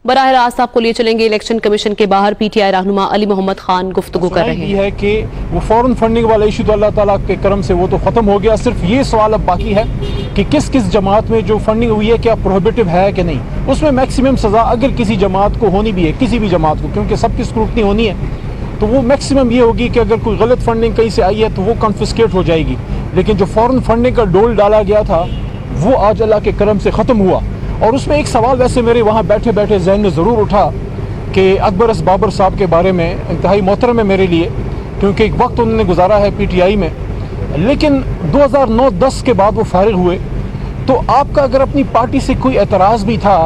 बराह रास्त आपको लिए चलेंगे इलेक्शन कमीशन के बाहर। पीटीआई रहनुमा अली मोहम्मद खान गुफ्तगू कर रहे हैं कि वो फॉरेन फंडिंग वाला इशू तो अल्लाह ताला के करम से वो तो खत्म हो गया। सिर्फ ये सवाल अब बाकी है कि किस किस जमात में जो फंडिंग हुई है क्या प्रोहिबिटिव है कि नहीं। उसमें मैक्सिमम सजा अगर किसी जमात को होनी भी है, किसी भी जमात को, क्योंकि सबकी स्क्रूटनी होनी है, तो वो मैक्सिमम ये होगी कि अगर कोई गलत फंडिंग कहीं से आई है तो वो कॉन्फिस्केट हो जाएगी। लेकिन जो फॉरेन फंडिंग का डोल डाला गया था वो आज अल्लाह के करम से ख़त्म हुआ। और उसमें एक सवाल वैसे मेरे वहाँ बैठे बैठे जहन में ज़रूर उठा कि अकबर बाबर साहब के बारे में। इंतहाई मोहतरम है मेरे लिए, क्योंकि एक वक्त उन्होंने गुजारा है पीटीआई में, लेकिन 2009-10 के बाद वो फारिग हुए। तो आपका अगर अपनी पार्टी से कोई एतराज़ भी था,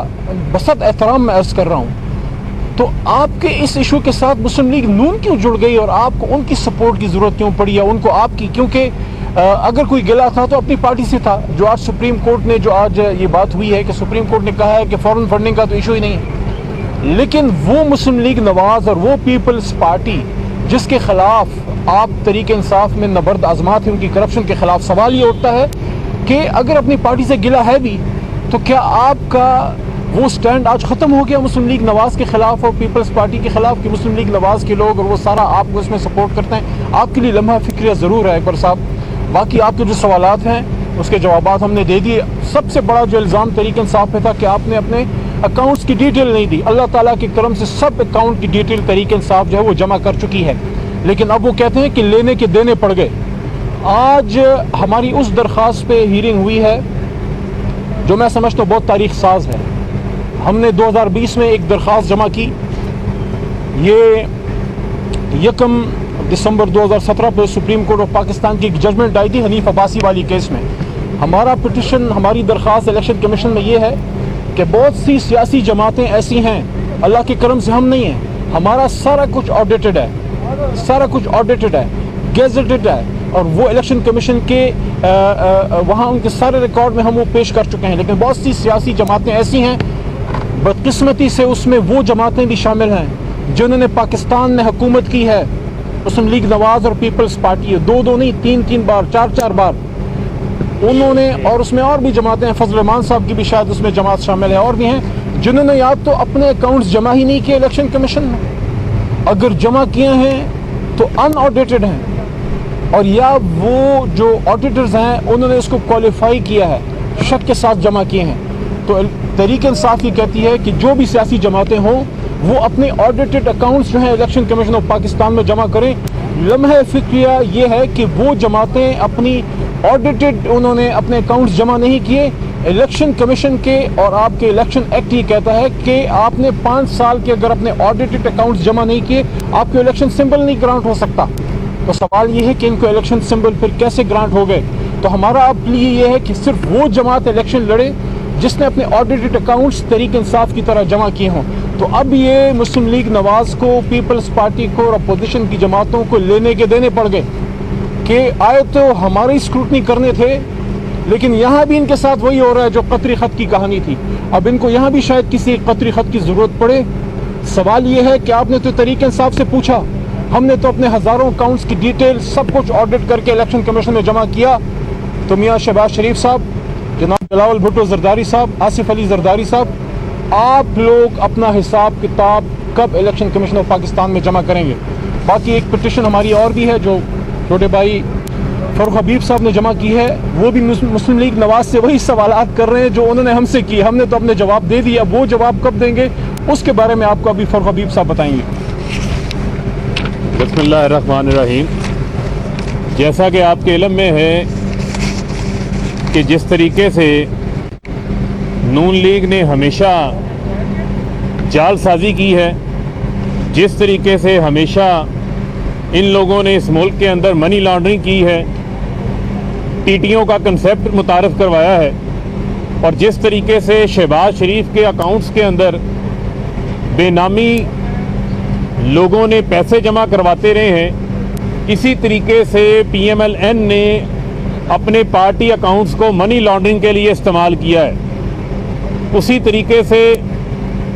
बसत एहतराम मैं अर्ज़ कर रहा हूँ, तो आपके इस इशू के साथ मुस्लिम लीग नून क्यों जुड़ गई और आपको उनकी सपोर्ट की ज़रूरत क्यों पड़ी या उनको आपकी? क्योंकि अगर कोई गिला था तो अपनी पार्टी से था। जो आज सुप्रीम कोर्ट ने, जो आज ये बात हुई है कि सुप्रीम कोर्ट ने कहा है कि फॉरेन फंडिंग का तो इशू ही नहीं है, लेकिन वो मुस्लिम लीग नवाज और वो पीपल्स पार्टी जिसके खिलाफ आप तरीके इंसाफ में नबर्द आजमात है, उनकी करप्शन के खिलाफ सवाल ये उठता है कि अगर अपनी पार्टी से गिला है भी तो क्या आपका वो स्टैंड आज ख़त्म हो गया मुस्लिम लीग नवाज के खिलाफ और पीपल्स पार्टी के खिलाफ कि मुस्लिम लीग नवाज के लोग और वो सारा आपको इसमें सपोर्ट करते हैं? आपके लिए लम्हा फिक्रिया ज़रूर है अकबर साहब। बाकी आपके जो सवालात हैं उसके जवाबात हमने दे दिए। सबसे बड़ा जो इल्ज़ाम तरीके इंसाफ पे था कि आपने अपने अकाउंट्स की डिटेल नहीं दी। अल्लाह ताला के करम से सब अकाउंट की डिटेल तरीके इंसाफ जो है वो जमा कर चुकी है, लेकिन अब वो कहते हैं कि लेने के देने पड़ गए। आज हमारी उस दरख्वास्त पे हीयरिंग हुई है जो मैं समझता हूँ बहुत तारीख साज है। हमने 2020 में एक दरख्वास्त जमा की, ये 1 दिसंबर 2017 पर सुप्रीम कोर्ट ऑफ पाकिस्तान की एक जजमेंट आई थी हनीफ अब्बासी वाली केस में। हमारा पिटिशन, हमारी दरख्वास्त इलेक्शन कमीशन में ये है कि बहुत सी सियासी जमातें ऐसी हैं, अल्लाह के करम से हम नहीं हैं, हमारा सारा कुछ ऑडिटेड है, सारा कुछ ऑडिटेड है, गेजेटेड है, और वो इलेक्शन कमीशन के वहाँ उनके सारे रिकॉर्ड में हम वो पेश कर चुके हैं। लेकिन बहुत सी सियासी जमातें ऐसी हैं, बदकिस्मती से उसमें वो जमातें भी शामिल हैं जिन्होंने पाकिस्तान में हुकूमत की है। मुस्लिम लीग नवाज और पीपल्स पार्टी है, 2 नहीं 3 बार 4 बार उन्होंने, और उसमें और भी जमातें हैं, फजल रहमान साहब की भी शायद उसमें जमात शामिल है, और भी हैं जिन्होंने या तो अपने अकाउंट्स जमा ही नहीं किए इलेक्शन कमीशन में, अगर जमा किए हैं तो अनऑडिटेड हैं, और या वो जो ऑडिटर्स हैं उन्होंने उसको क्वालिफाई किया है, शक के साथ जमा किए हैं। तो तहरीक इंसाफ ये कहती है कि जो भी सियासी जमातें हों वो अपने ऑडिटेड अकाउंट्स जो हैं इलेक्शन कमीशन ऑफ पाकिस्तान में जमा करें। लम्हा फिक्रिया ये है कि वो जमातें अपनी ऑडिटेड, उन्होंने अपने अकाउंट्स जमा नहीं किए। इलेक्शन कमीशन के और आपके इलेक्शन एक्ट ये कहता है कि आपने 5 साल के अगर अपने ऑडिटेड अकाउंट्स जमा नहीं किए, आपको इलेक्शन सिंबल नहीं ग्रांट हो सकता। तो सवाल ये है कि इनको इलेक्शन सिंबल फिर कैसे ग्रांट हो गए? तो हमारा अब लिए ये है कि सिर्फ वो जमात इलेक्शन लड़े जिसने अपने ऑडिटेड अकाउंट्स तहरीक इंसाफ की तरह जमा किए हों। तो अब ये मुस्लिम लीग नवाज को, पीपल्स पार्टी को और अपोजिशन की जमातों को लेने के देने पड़ गए कि आए तो हमारी स्क्रूटनी करने थे, लेकिन यहाँ भी इनके साथ वही हो रहा है जो कतरी ख़त की कहानी थी। अब इनको यहाँ भी शायद किसी कतरी ख़त की ज़रूरत पड़े। सवाल ये है कि आपने तो तहरीक इंसाफ से पूछा, हमने तो अपने हज़ारों अकाउंट्स की डिटेल सब कुछ ऑडिट करके इलेक्शन कमीशन में जमा किया। तो मियाँ शहबाज शरीफ साहब, जनाब बिलावल भुट्टो जरदारी साहब, आसिफ अली जरदारी साहब, आप लोग अपना हिसाब किताब कब इलेक्शन कमीशन ऑफ पाकिस्तान में जमा करेंगे? बाकी एक पिटिशन हमारी और भी है जो छोटे भाई फरूख हबीब साहब ने जमा की है, वो भी मुस्लिम लीग नवाज से वही सवालात कर रहे हैं जो उन्होंने हमसे किए। हमने तो अपने जवाब दे दिया, वो जवाब कब देंगे उसके बारे में आपको अभी फरूख हबीब साहब बताएंगे। बिस्मिल्लाहिर्रहमानिर्रहीम। जैसा कि आपके इल्म में है कि जिस तरीके से नून लीग ने हमेशा जालसाजी की है, जिस तरीके से हमेशा इन लोगों ने इस मुल्क के अंदर मनी लॉन्ड्रिंग की है, टीटीओ का कंसेप्ट मुतारफ़ करवाया है, और जिस तरीके से शहबाज शरीफ के अकाउंट्स के अंदर बेनामी लोगों ने पैसे जमा करवाते रहे हैं, इसी तरीके से PMLN ने अपने पार्टी अकाउंट्स को मनी लॉन्ड्रिंग के लिए इस्तेमाल किया है। उसी तरीके से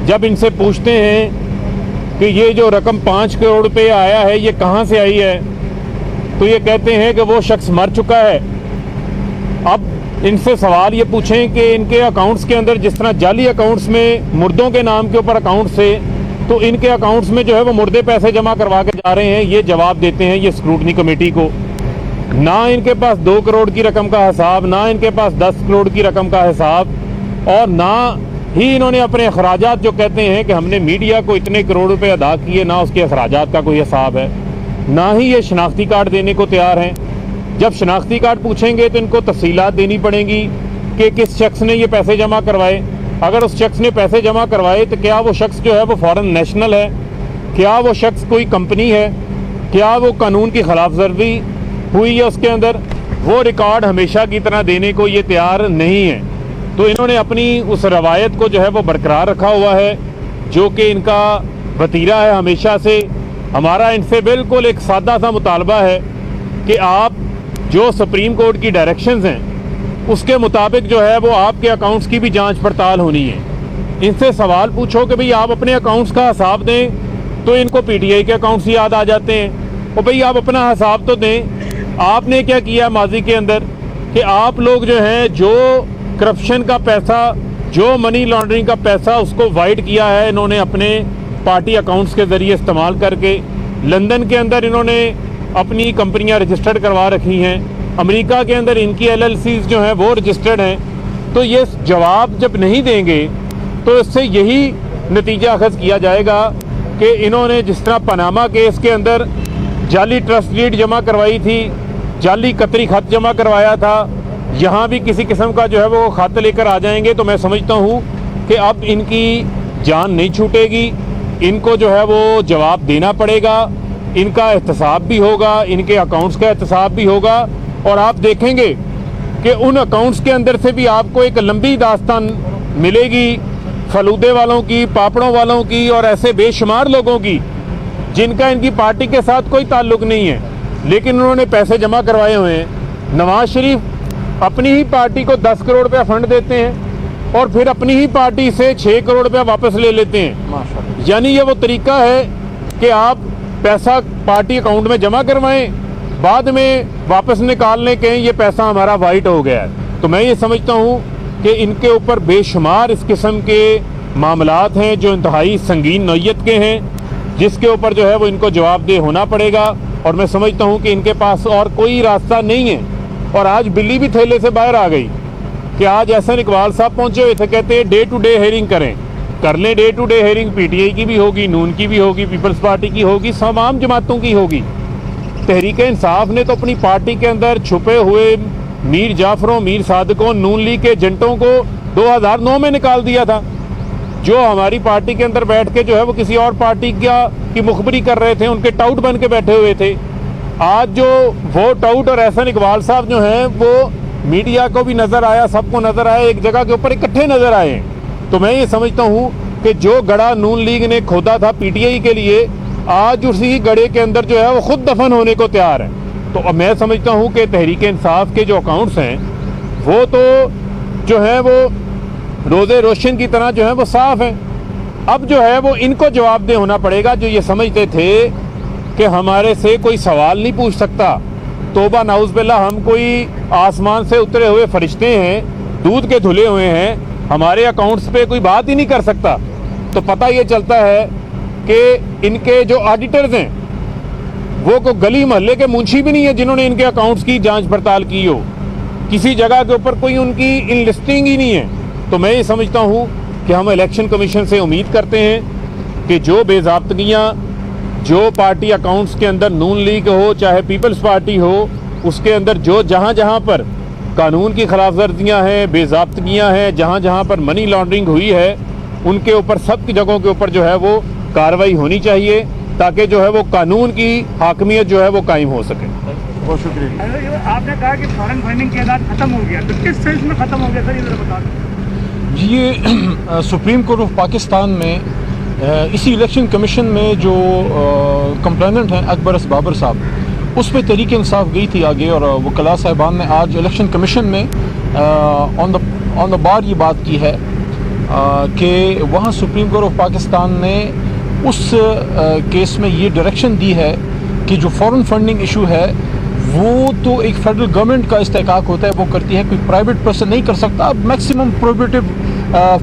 जब इनसे पूछते हैं कि ये जो रकम 5 करोड़ रुपये आया है ये कहाँ से आई है, तो ये कहते हैं कि वो शख्स मर चुका है। अब इनसे सवाल ये पूछें कि इनके अकाउंट्स के अंदर जिस तरह जाली अकाउंट्स में मुर्दों के नाम के ऊपर अकाउंट से, तो इनके अकाउंट्स में जो है वो मुर्दे पैसे जमा करवा के जा रहे हैं, ये जवाब देते हैं ये स्क्रूटनी कमेटी को। ना इनके पास 2 करोड़ की रकम का हिसाब, ना इनके पास 10 करोड़ की रकम का हिसाब, और ना ही इन्होंने अपने अखराजात जो कहते हैं कि हमने मीडिया को इतने करोड़ रुपए अदा किए, ना उसके अखराजात का कोई हिसाब है, ना ही ये शनाख्ती कार्ड देने को तैयार हैं। जब शनाख्ती कार्ड पूछेंगे तो इनको तफसीलात देनी पड़ेंगी कि किस शख्स ने ये पैसे जमा करवाए। अगर उस शख्स ने पैसे जमा करवाए तो क्या वो शख्स जो है वो फॉरेन नेशनल है, क्या वो शख्स कोई कंपनी है, क्या वो कानून की खिलाफ वर्जी हुई है उसके अंदर, वो रिकॉर्ड हमेशा की तरह देने को ये तैयार नहीं है। तो इन्होंने अपनी उस रवायत को जो है वो बरकरार रखा हुआ है जो कि इनका वतीरा है हमेशा से। हमारा इनसे बिल्कुल एक सादा सा मुतालबा है कि आप जो सुप्रीम कोर्ट की डायरेक्शंस हैं उसके मुताबिक जो है वो आपके अकाउंट्स की भी जांच पड़ताल होनी है। इनसे सवाल पूछो कि भाई आप अपने अकाउंट्स का हिसाब दें, तो इनको पीटीआई के अकाउंट्स याद आ जाते हैं। और भाई आप अपना हिसाब तो दें, आपने क्या किया माजी के अंदर कि आप लोग जो हैं जो करप्शन का पैसा, जो मनी लॉन्ड्रिंग का पैसा, उसको वाइट किया है इन्होंने अपने पार्टी अकाउंट्स के ज़रिए इस्तेमाल करके। लंदन के अंदर इन्होंने अपनी कंपनियां रजिस्टर्ड करवा रखी हैं, अमेरिका के अंदर इनकी LLCs जो हैं वो रजिस्टर्ड हैं। तो ये जवाब जब नहीं देंगे तो इससे यही नतीजा अखज़ किया जाएगा कि इन्होंने जिस तरह पनामा केस के अंदर जाली ट्रस्ट डीड जमा करवाई थी, जाली कतरी खत जमा करवाया था, यहाँ भी किसी किस्म का जो है वो खत लेकर आ जाएंगे। तो मैं समझता हूँ कि अब इनकी जान नहीं छूटेगी, इनको जो है वो जवाब देना पड़ेगा, इनका एहतसाब भी होगा, इनके अकाउंट्स का एहतसाब भी होगा। और आप देखेंगे कि उन अकाउंट्स के अंदर से भी आपको एक लंबी दास्तान मिलेगी फलूदे वालों की, पापड़ों वालों की और ऐसे बेशुमार लोगों की जिनका इनकी पार्टी के साथ कोई ताल्लुक नहीं है, लेकिन उन्होंने पैसे जमा करवाए हुए हैं। नवाज शरीफ अपनी ही पार्टी को 10 करोड़ रुपया फंड देते हैं और फिर अपनी ही पार्टी से 6 करोड़ रुपया वापस ले लेते हैं। यानी ये वो तरीका है कि आप पैसा पार्टी अकाउंट में जमा करवाएं, बाद में वापस निकालने के ये पैसा हमारा वाइट हो गया है। तो मैं ये समझता हूँ कि इनके ऊपर बेशुमार इस किस्म के मामलात हैं जो इंतहाई संगीन नौयत के हैं, जिसके ऊपर जो है वो इनको जवाबदेह होना पड़ेगा। और मैं समझता हूँ कि इनके पास और कोई रास्ता नहीं है। और आज बिल्ली भी थैले से बाहर आ गई कि आज एहसन इकबाल साहब पहुँचे हुए थे, कहते हैं डे टू डे हेयरिंग करें, कर लें day to day hearing. PTI की भी होगी, नून की भी होगी, पीपल्स पार्टी की होगी, तमाम जमातों की होगी। तहरीक इंसाफ ने तो अपनी पार्टी के अंदर छुपे हुए मीर जाफरों, मीर सादिकों, नून लीग के एजेंटों को 2009 में निकाल दिया था, जो हमारी पार्टी के अंदर बैठ के जो है वो किसी और पार्टी की मुखबरी कर रहे थे, उनके टाउट बन के बैठे हुए थे। आज जो वो टाउट और एहसन इकबाल साहब जो हैं वो मीडिया को भी नज़र आया, सबको नज़र आया, एक जगह के ऊपर इकट्ठे नज़र आए। तो मैं ये समझता हूँ कि जो गड़ा नून लीग ने खोदा था पीटीआई के लिए, आज उसी गड़े के अंदर जो है वो खुद दफन होने को तैयार है। तो अब मैं समझता हूँ कि तहरीक इंसाफ के जो अकाउंट्स हैं वो तो जो है वो रोज़े रोशन की तरह जो है वो साफ़ है। अब जो है वो इनको जवाबदेह होना पड़ेगा, जो ये समझते थे कि हमारे से कोई सवाल नहीं पूछ सकता। तौबा नाउज़ बिल्लाह, हम कोई आसमान से उतरे हुए फरिश्ते हैं, दूध के धुले हुए हैं, हमारे अकाउंट्स पे कोई बात ही नहीं कर सकता। तो पता ये चलता है कि इनके जो ऑडिटर्स हैं वो को गली मोहल्ले के मुंशी भी नहीं है जिन्होंने इनके अकाउंट्स की जांच पड़ताल की हो, किसी जगह के ऊपर कोई उनकी इन लिस्टिंग ही नहीं है। तो मैं ये समझता हूँ कि हम इलेक्शन कमीशन से उम्मीद करते हैं कि जो बेज़ाब्तगियाँ जो पार्टी अकाउंट्स के अंदर नून लीग हो चाहे पीपल्स पार्टी हो, उसके अंदर जो जहाँ जहाँ पर कानून की खिलाफ वर्जियाँ हैं, बेज़ाब्तगियाँ हैं, जहाँ जहाँ पर मनी लॉन्ड्रिंग हुई है, उनके ऊपर सब की जगहों के ऊपर जो है वो कार्रवाई होनी चाहिए, ताकि जो है वो कानून की हाकमियत जो है वो कायम हो सके। बहुत शुक्रिया। आपने कहा कि फॉरेन फंडिंग के बाद खत्म हो गया, तो किस सेंस में खत्म हो गया सर, ये जरा बता दें। जी, ये सुप्रीम कोर्ट ऑफ पाकिस्तान में इसी इलेक्शन कमीशन में जो कंप्लेनेंट हैं अकबर बाबर साहब, उस पर तहरीक इंसाफ गई थी आगे, और वकला साहिबान ने आज इलेक्शन कमीशन में ऑन द बार ये बात की है कि वहाँ सुप्रीम कोर्ट ऑफ पाकिस्तान ने उस केस में ये डायरेक्शन दी है कि जो फॉरेन फंडिंग इशू है वो तो एक फेडरल गवर्नमेंट का इस्तेकाक होता है, वो करती है, कोई प्राइवेट पर्सन नहीं कर सकता। आप मैक्सिमम प्रोहिबिटिव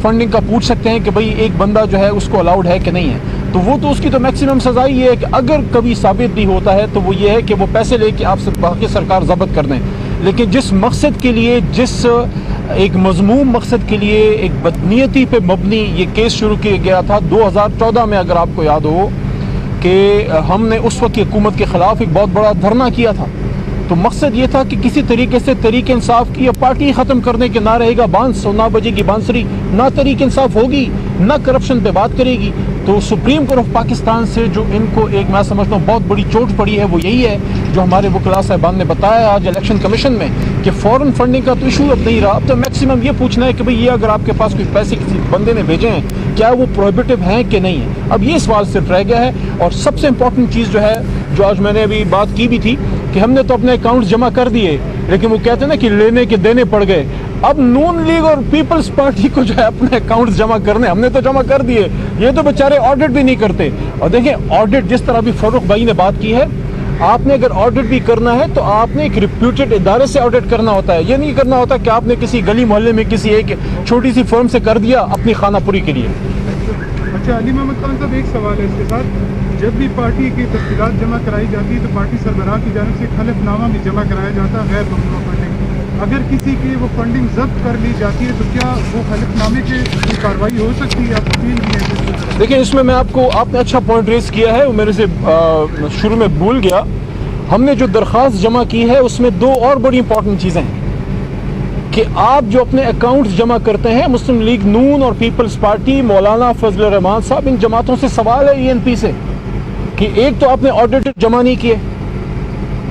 फंडिंग का पूछ सकते हैं कि भाई एक बंदा जो है उसको अलाउड है कि नहीं है, तो वो तो उसकी तो मैक्सिमम सज़ा ये है कि अगर कभी साबित भी होता है तो वो ये है कि वो पैसे लेके आपसे बाकी सरकार ज़ब्त कर दें। लेकिन जिस मकसद के लिए, जिस एक मज़मूम मकसद के लिए एक बदनीयती पे मबनी ये केस शुरू किया गया था 2014 में, अगर आपको याद हो कि हमने उस वक्त की हुकूमत के ख़िलाफ़ एक बहुत बड़ा धरना किया था, तो मकसद ये था कि किसी तरीके से तहरीक इंसाफ की पार्टी ख़त्म करने के, ना रहेगा बांस और ना बजेगी बांसुरी, ना तहरीक इंसाफ होगी, ना करप्शन पे बात करेगी। तो सुप्रीम कोर्ट ऑफ पाकिस्तान से जो इनको एक मैं समझता हूँ बहुत बड़ी चोट पड़ी है वो यही है जो हमारे वकला साहबान ने बताया आज इलेक्शन कमीशन में कि फॉरेन फंडिंग का तो इशू अब नहीं रहा। अब तो मैक्सिमम ये पूछना है कि भाई ये अगर आपके पास कोई पैसे किसी बंदे ने भेजे हैं क्या वो प्रोहिबिटिव हैं कि नहीं है, अब ये सवाल सिर्फ रह गया है। और सबसे इंपॉर्टेंट चीज़ जो है, जो आज मैंने अभी बात की भी थी कि हमने तो अपने अकाउंट जमा कर दिए, लेकिन वो कहते हैं ना कि लेने के देने पड़ गए। अब नून लीग और पीपल्स पार्टी को जो है अपने अकाउंट जमा करने, हमने तो जमा कर दिए, ये तो बेचारे ऑडिट भी नहीं करते। और देखें ऑडिट जिस तरह अभी फारूक भाई ने बात की है, आपने अगर ऑडिट भी करना है तो आपने एक रिप्यूटेड इदारे से ऑडिट करना होता है। ये नहीं करना होता कि आपने किसी गली मोहल्ले में किसी एक छोटी सी फर्म से कर दिया अपनी खानापुरी के लिए। अच्छा अली मोहम्मद खान साहब, एक सवाल है इसके साथ, जब भी पार्टी की तफसीलात जमा कराई जाती है तो पार्टी सरबराह की जानिब से हलफनामा भी जमा कराया जाता है गैर ममनू फंडिंग। अगर किसी की वो फंडिंग जब्त कर ली जाती है तो क्या वो हलफनामे की कार्रवाई हो सकती है? आप अपील भी है। देखिए इसमें मैं आपने अच्छा पॉइंट रेस किया है, वो मेरे से शुरू में भूल गया। हमने जो दरख्वास्त जमा की है उसमें दो और बड़ी इंपॉर्टेंट चीज़ें हैं कि आप जो अपने अकाउंट जमा करते हैं, मुस्लिम लीग नून और पीपल्स पार्टी, मौलाना फजल रहमान साहब, इन जमातों से सवाल है ENP से कि एक तो आपने ऑडिट जमा नहीं किए,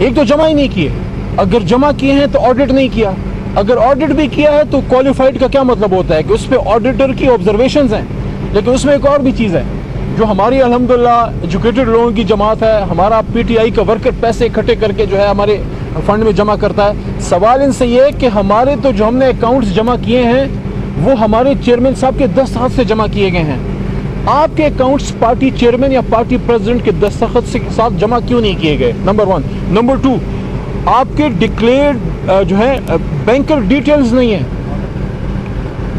एक तो जमा ही नहीं किए। अगर जमा किए हैं तो ऑडिट नहीं किया, अगर ऑडिट भी किया है तो क्वालिफाइड का क्या मतलब होता है कि उस पर ऑडिटर की ऑब्जर्वेशंस हैं। लेकिन उसमें एक और भी चीज़ है, जो हमारी अल्हम्दुलिल्लाह एजुकेटेड लोगों की जमात है, हमारा PTI का वर्कर पैसे इकट्ठे करके जो है हमारे फंड में जमा करता है। सवाल इनसे ये है कि हमारे तो जो हमने अकाउंट्स जमा किए हैं वो हमारे चेयरमैन साहब के दस्तखत से जमा किए गए हैं। आपके अकाउंट्स पार्टी चेयरमैन या पार्टी प्रेसिडेंट के दस्तखत के साथ जमा क्यों नहीं किए गए? नंबर 1। नंबर 2, आपके डिक्लेयर्ड जो है बैंकर डिटेल्स नहीं है।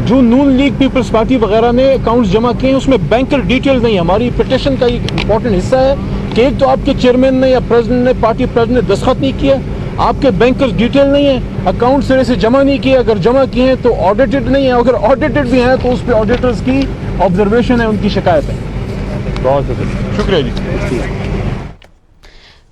जो नून लीग पीपल्स पार्टी वगैरह ने अकाउंट्स जमा किए हैं उसमें बैंकर डिटेल्स नहीं है। हमारी पिटिशन का एक इंपॉर्टेंट हिस्सा है कि एक तो आपके चेयरमैन ने या प्रेसिडेंट ने, पार्टी प्रेसिडेंट ने दस्तखत नहीं किया, आपके बैंकर्स डिटेल नहीं है, अकाउंट सिरे से जमा नहीं किए, अगर जमा किए हैं तो ऑडिटेड नहीं है, अगर ऑडिटेड भी हैं तो उस पर ऑडिटर्स की ऑब्जर्वेशन है, उनकी शिकायत है। बहुत शुक्रिया जी।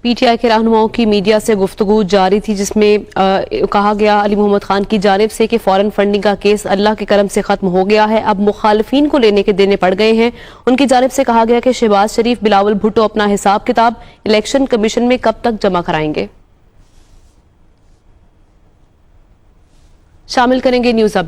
PTI के रहनुमाओं की मीडिया से गुफ्तगू जारी थी जिसमें कहा गया अली मोहम्मद खान की जानिब से कि फॉरेन फंडिंग का केस अल्लाह के करम से खत्म हो गया है, अब मुखालिफिन को लेने के देने पड़ गए हैं। उनकी जानिब से कहा गया कि शहबाज शरीफ, बिलावल भुट्टो अपना हिसाब किताब इलेक्शन कमीशन में कब तक जमा कराएंगे। शामिल करेंगे न्यूज अब।